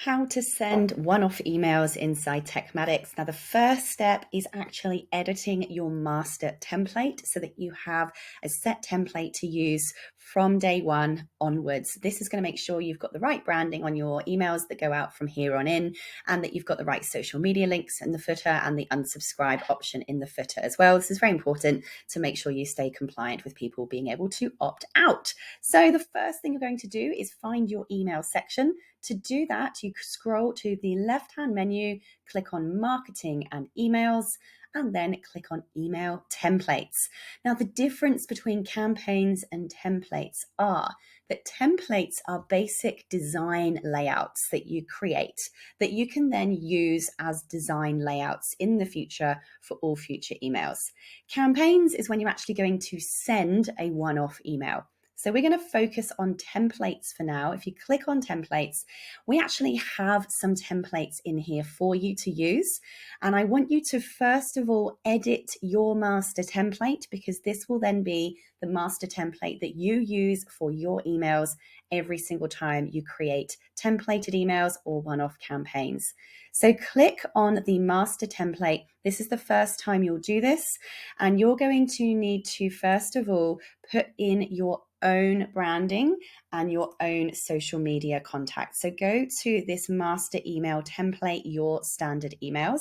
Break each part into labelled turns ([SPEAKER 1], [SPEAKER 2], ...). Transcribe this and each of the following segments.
[SPEAKER 1] How to send one-off emails inside Techmatics. Now, the first step is actually editing your master template so that you have a set template to use from day one onwards. This is going to make sure you've got the right branding on your emails that go out from here on in, and that you've got the right social media links in the footer and the unsubscribe option in the footer as well. This is very important to make sure you stay compliant with people being able to opt out. So the first thing you're going to do is find your email section. To do that, you scroll to the left-hand menu, click on Marketing and Emails, and then click on Email Templates. Now, the difference between campaigns and templates are that templates are basic design layouts that you create that you can then use as design layouts in the future for all future emails. Campaigns is when you're actually going to send a one-off email. So we're going to focus on templates for now. If you click on templates, we actually have some templates in here for you to use. And I want you to first of all edit your master template, because this will then be the master template that you use for your emails every single time you create templated emails or one-off campaigns. So click on the master template. This is the first time you'll do this. And you're going to need to, first of all, put in your own branding and your own social media contacts. So go to this master email template, your standard emails,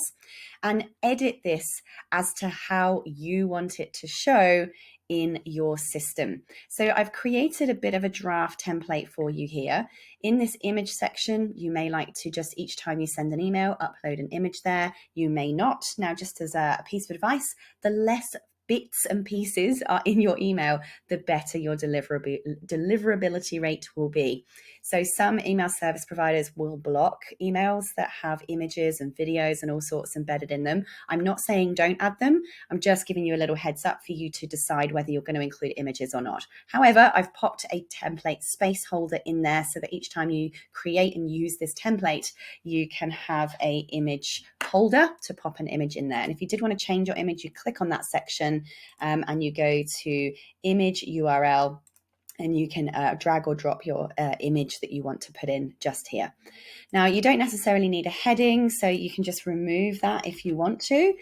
[SPEAKER 1] and edit this as to how you want it to show in your system. So I've created a bit of a draft template for you here. In this image section, you may like to just each time you send an email, upload an image there. You may not. Now, just as a piece of advice, the less bits and pieces are in your email, the better your deliverability rate will be. So some email service providers will block emails that have images and videos and all sorts embedded in them. I'm not saying don't add them. I'm just giving you a little heads up for you to decide whether you're going to include images or not. However, I've popped a template space holder in there so that each time you create and use this template, you can have a image holder to pop an image in there. And if you did want to change your image, you click on that section and you go to image URL, and you can drag or drop your image that you want to put in just here. Now, you don't necessarily need a heading, so you can just remove that if you want to.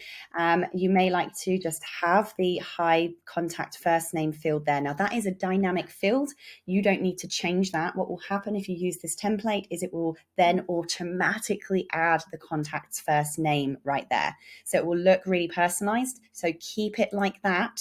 [SPEAKER 1] You may like to just have the high contact first name field there. Now, that is a dynamic field. You don't need to change that. What will happen if you use this template is it will then automatically add the contact's first name right there. So it will look really personalized. So keep it like that.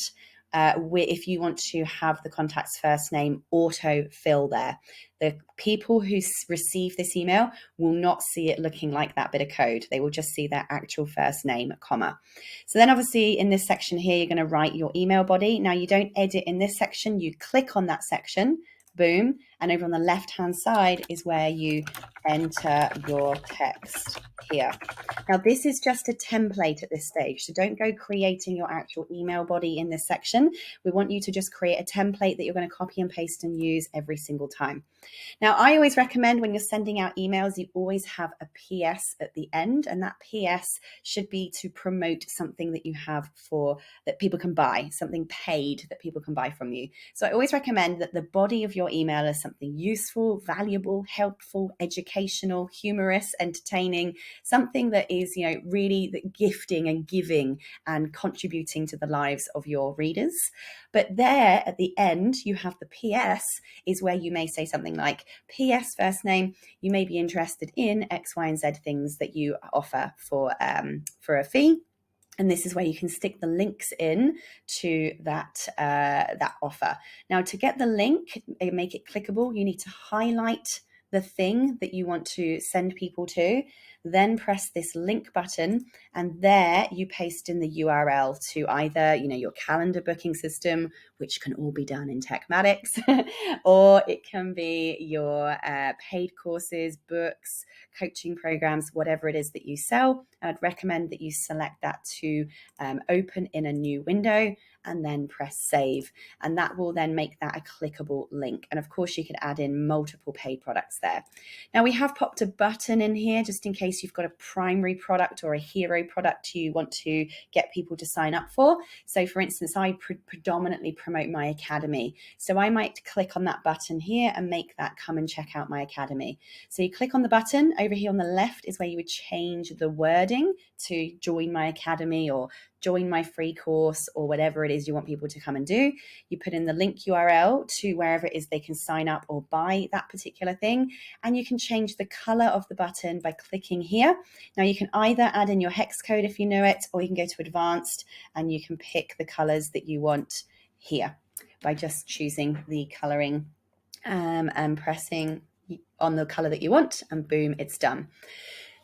[SPEAKER 1] If you want to have the contact's first name auto fill there. The people who receive this email will not see it looking like that bit of code. They will just see their actual first name, comma. So then obviously in this section here, you're going to write your email body. Now you don't edit in this section. You click on that section, boom. And over on the left-hand side is where you enter your text here. Now, this is just a template at this stage, so don't go creating your actual email body in this section. We want you to just create a template that you're going to copy and paste and use every single time. Now, I always recommend when you're sending out emails, you always have a PS at the end, and that PS should be to promote something that you have that people can buy, something paid that people can buy from you. So I always recommend that the body of your email is something useful, valuable, helpful, educational, humorous, entertaining, something that is, really gifting and giving and contributing to the lives of your readers. But there at the end, you have the PS is where you may say something like, PS first name, you may be interested in X, Y, and Z things that you offer for a fee. And this is where you can stick the links in to that offer. Now, to get the link and make it clickable, you need to highlight the thing that you want to send people to, then press this link button, and there you paste in the URL to either, your calendar booking system, which can all be done in Techmatics, or it can be your paid courses, books, coaching programs, whatever it is that you sell. I'd recommend that you select that to open in a new window. and then press save. And that will then make that a clickable link. And of course, you could add in multiple paid products there. Now we have popped a button in here just in case you've got a primary product or a hero product you want to get people to sign up for. So for instance, I predominantly promote my academy. So I might click on that button here and make that come and check out my academy. So you click on the button over here on the left is where you would change the wording to join my academy or join my free course or whatever it is you want people to come and do. You put in the link URL to wherever it is they can sign up or buy that particular thing. And you can change the color of the button by clicking here. Now you can either add in your hex code if you know it, or you can go to advanced and you can pick the colors that you want here by just choosing the coloring and pressing on the color that you want, and boom, it's done.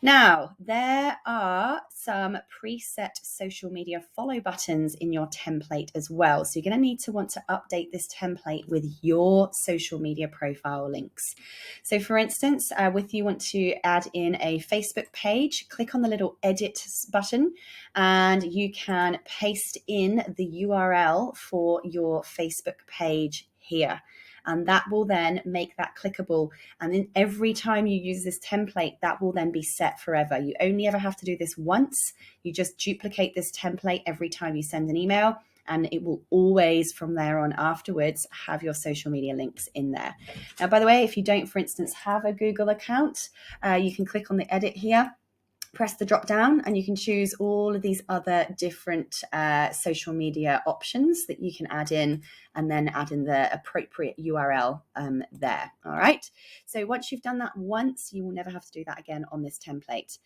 [SPEAKER 1] Now, there are some preset social media follow buttons in your template as well. So you're going to need to want to update this template with your social media profile links. So for instance, if you want to add in a Facebook page, click on the little edit button and you can paste in the URL for your Facebook page here. And that will then make that clickable. And then every time you use this template, that will then be set forever. You only ever have to do this once. You just duplicate this template every time you send an email, and it will always from there on afterwards have your social media links in there. Now, by the way, if you don't, for instance, have a Google account, you can click on the edit here, press the drop down, and you can choose all of these other different social media options that you can add in, and then add in the appropriate URL there. All right. So once you've done that once, you will never have to do that again on this template.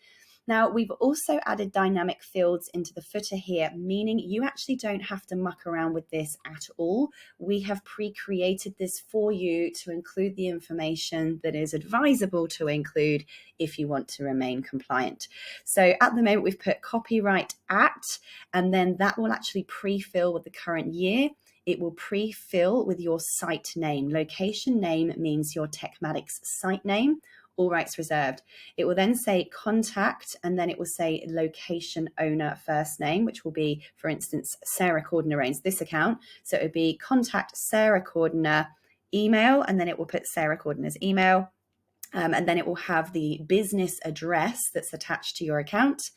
[SPEAKER 1] Now, we've also added dynamic fields into the footer here, meaning you actually don't have to muck around with this at all. We have pre-created this for you to include the information that is advisable to include if you want to remain compliant. So at the moment, we've put copyright at, and then that will actually pre-fill with the current year. It will pre-fill with your site name. Location name means your Techmatics site name. All rights reserved. It will then say contact, and then it will say location owner first name, which will be, for instance, Sarah Cordner owns this account. So it would be contact Sarah Cordner, email, and then it will put Sarah Cordner's email. And then it will have the business address that's attached to your account.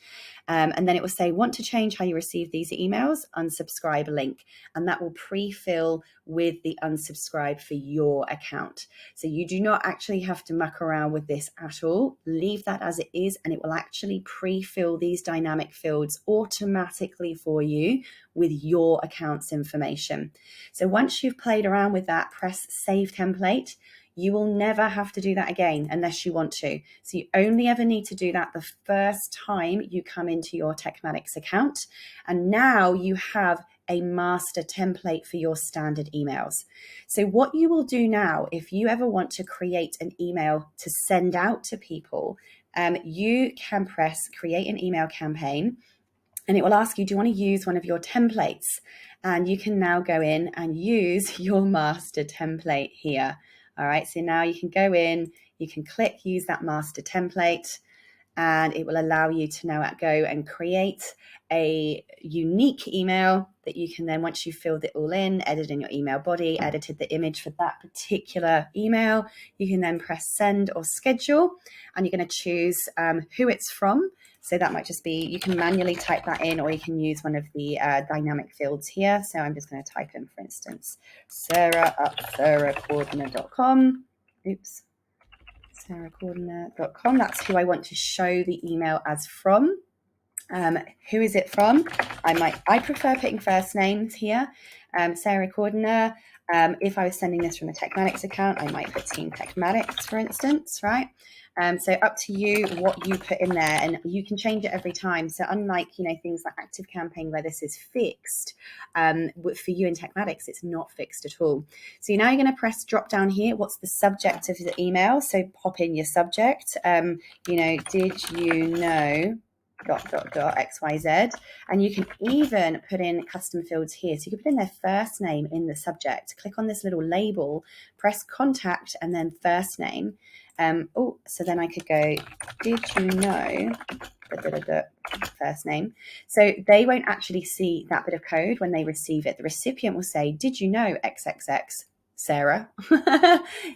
[SPEAKER 1] And then it will say, want to change how you receive these emails? Unsubscribe link. And that will pre-fill with the unsubscribe for your account. So you do not actually have to muck around with this at all. Leave that as it is, and it will actually pre-fill these dynamic fields automatically for you with your account's information. So once you've played around with that, press Save Template. You will never have to do that again unless you want to. So you only ever need to do that the first time you come into your Techmatics account. And now you have a master template for your standard emails. So what you will do now, if you ever want to create an email to send out to people, you can press create an email campaign, and it will ask you, do you want to use one of your templates? And you can now go in and use your master template here. All right, so now you can go in, you can click use that master template, and it will allow you to now go and create a unique email that you can then, once you've filled it all in, edit in your email body, edited the image for that particular email, you can then press send or schedule, and you're going to choose who it's from. So that might just be, you can manually type that in, or you can use one of the dynamic fields here. So I'm just going to type in, for instance, Sarah at sarahcordner.com. Oops. sarahcordner.com. That's who I want to show the email as from. Who is it from? I prefer putting first names here. Sarah Cordner. If I was sending this from a Techmatics account, I might put Team Techmatics, for instance, right? So up to you what you put in there, and you can change it every time. So unlike, things like ActiveCampaign where this is fixed, for you in Techmatics, it's not fixed at all. So now you're going to press drop down here. What's the subject of the email? So pop in your subject. Did you know... ... XYZ, and you can even put in custom fields here. So you can put in their first name in the subject, click on this little label, press contact, and then first name. So then I could go, did you know first name. So they won't actually see that bit of code when they receive it. The recipient will say, did you know XXX Sarah?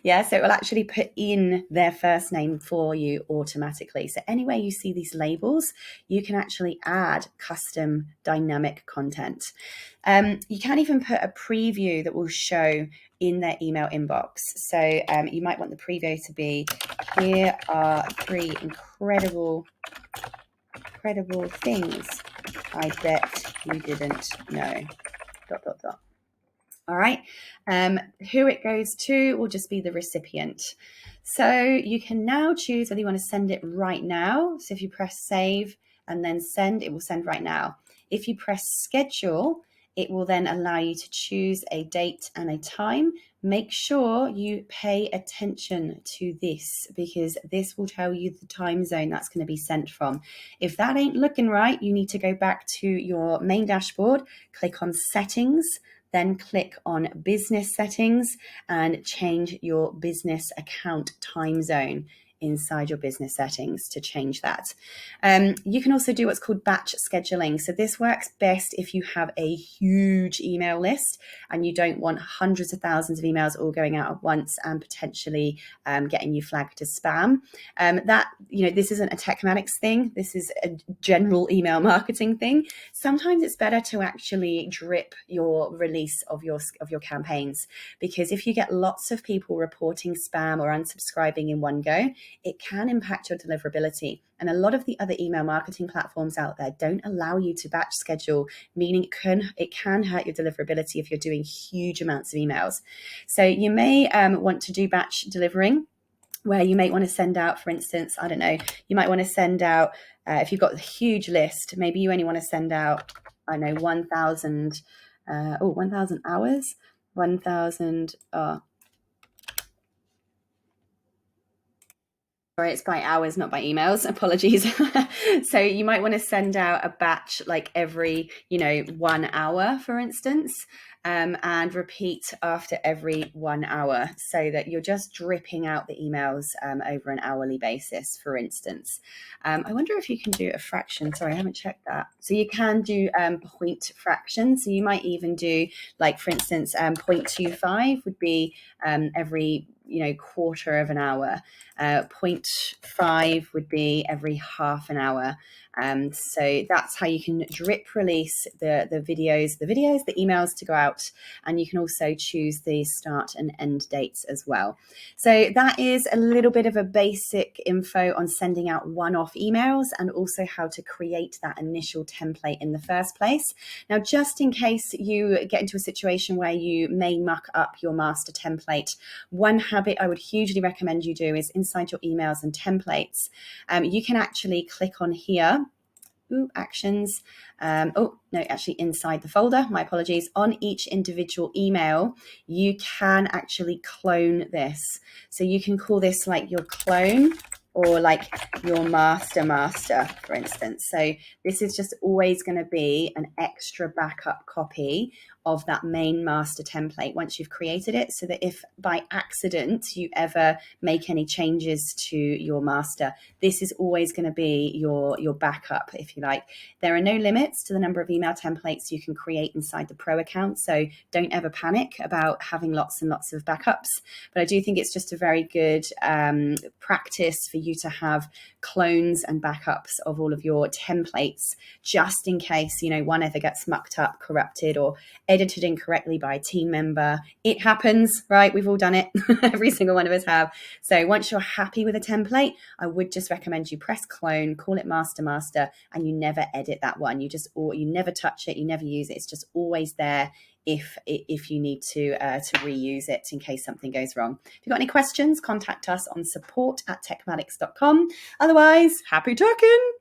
[SPEAKER 1] Yeah, so it will actually put in their first name for you automatically. So anywhere you see these labels, you can actually add custom dynamic content. You can even put a preview that will show in their email inbox. So you might want the preview to be, here are 3 incredible things I bet you didn't know, ... All right. Who it goes to will just be the recipient. So you can now choose whether you want to send it right now. So if you press save and then send, it will send right now. If you press schedule, it will then allow you to choose a date and a time. Make sure you pay attention to this, because this will tell you the time zone that's going to be sent from. If that ain't looking right, you need to go back to your main dashboard, click on settings, then click on business settings and change your business account time zone inside your business settings to change that. You can also do what's called batch scheduling. So this works best if you have a huge email list and you don't want hundreds of thousands of emails all going out at once and potentially getting you flagged as spam. This isn't a Techmatics thing. This is a general email marketing thing. Sometimes it's better to actually drip your release of your campaigns, because if you get lots of people reporting spam or unsubscribing in one go, it can impact your deliverability. And a lot of the other email marketing platforms out there don't allow you to batch schedule, meaning it can hurt your deliverability if you're doing huge amounts of emails. So you may want to do batch delivering, where you may want to send out, for instance, I don't know, you might want to send out, if you've got a huge list, maybe you only want to send out, I don't know, 1,000 hours, 1,000, sorry, it's by hours, not by emails. Apologies. So you might want to send out a batch like every, 1 hour, for instance, and repeat after every 1 hour, so that you're just dripping out the emails over an hourly basis, for instance. I wonder if you can do a fraction. Sorry, I haven't checked that. So you can do point fractions. So you might even do, like, for instance, 0.25 would be every quarter of an hour. 0.5 would be every half an hour. So that's how you can drip release the videos, the emails to go out, and you can also choose the start and end dates as well. So that is a little bit of a basic info on sending out one-off emails, and also how to create that initial template in the first place. Now, just in case you get into a situation where you may muck up your master template, one habit I would hugely recommend you do is inside your emails and templates, you can actually click on here, actions. Inside the folder, my apologies, on each individual email, you can actually clone this. So you can call this like your clone, or like your master, for instance. So this is just always going to be an extra backup copy of that main master template once you've created it, so that if by accident you ever make any changes to your master, this is always going to be your backup, if you like. There are no limits to the number of email templates you can create inside the Pro account, so don't ever panic about having lots and lots of backups. But I do think it's just a very good practice for you to have clones and backups of all of your templates, just in case, one ever gets mucked up, corrupted, or edited incorrectly by a team member. It happens, right? We've all done it. Every single one of us have. So once you're happy with a template, I would just recommend you press clone, call it master, and you never edit that one. You never touch it. You never use it. It's just always there if you need to reuse it in case something goes wrong. If you've got any questions, contact us on support@techmatics.com. Otherwise, happy talking.